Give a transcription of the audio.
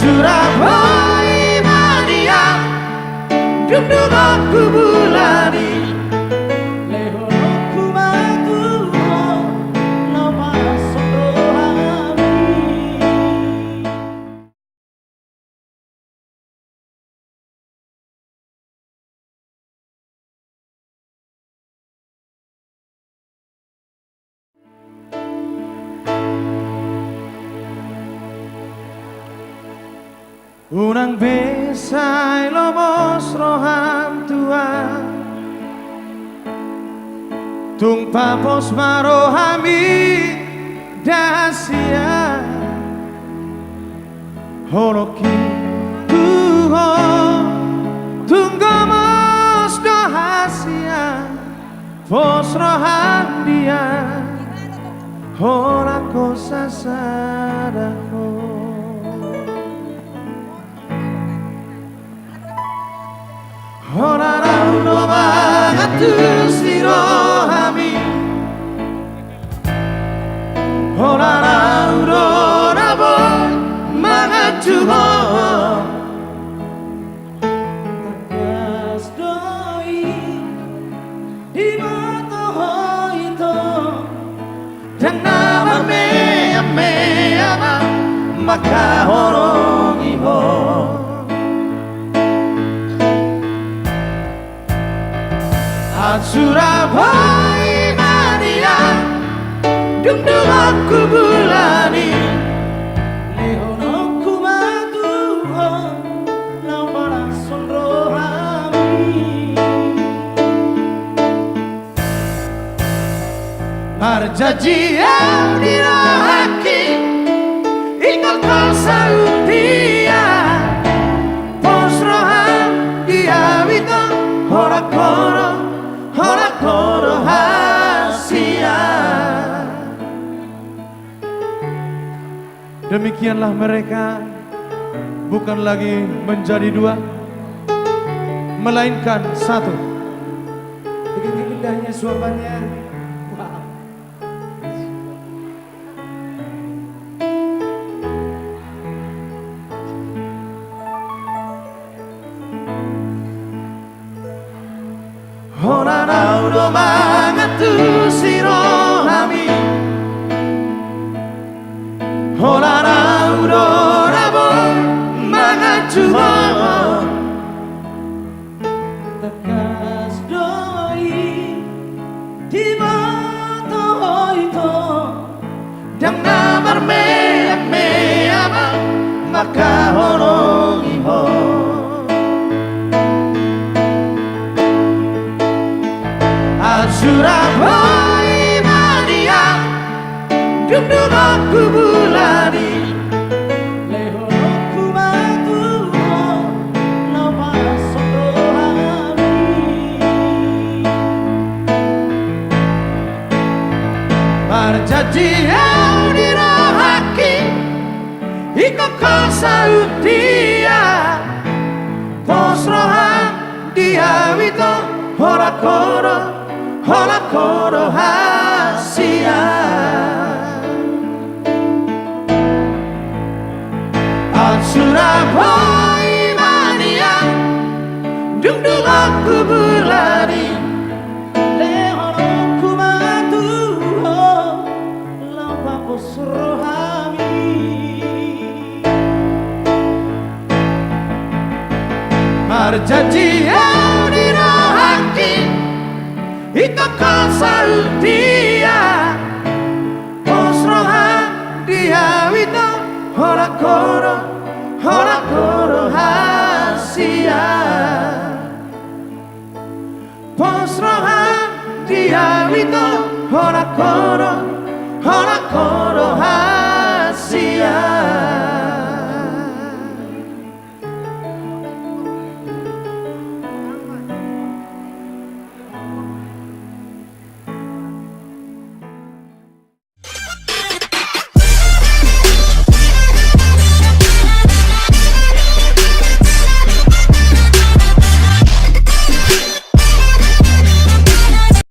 Surabaya mania Dundunga kubulani Lehono kumatu Lama sodohami. Unang besa'y lomos roham tua Tung papos marohami dasia Holoki tuho tung gomos dohasia Pos roham dia Hora cosa sadako. Hora rauno magatus dirohami Hora rauno rabo magatuho Takas doi di mata hoito Dan nama me ama maka horongi ho Surabaya mania Dundungan kubulani Lehono kumatu Lampara sonrohami Marjaji dirahaki Ikut kalsa utia Posrohan diawito Hora-koro Hora-koro hasia. Demikianlah mereka bukan lagi menjadi dua, melainkan satu. Begitu indahnya suapannya. Wow. Hora rauno mangatu sirohami Hora rauno rabo mangatu Tekas doi di mata hoito Dang namar me ama maka horongi ho Surabaya mania Dundunga kubulani Lehono kumatu Lama sodohami Marjaji dirahaki Iko kosa utia Posrohan diawito Hora-koro Hora-koro hasia. Surabaya mania Dundunga kubulani Lehono kumatu Lampa posrohami Marjaji dirahaki Ika kalsa utia Posrohan diawito Hora-koro hasia Posrohan diawito Hora-koro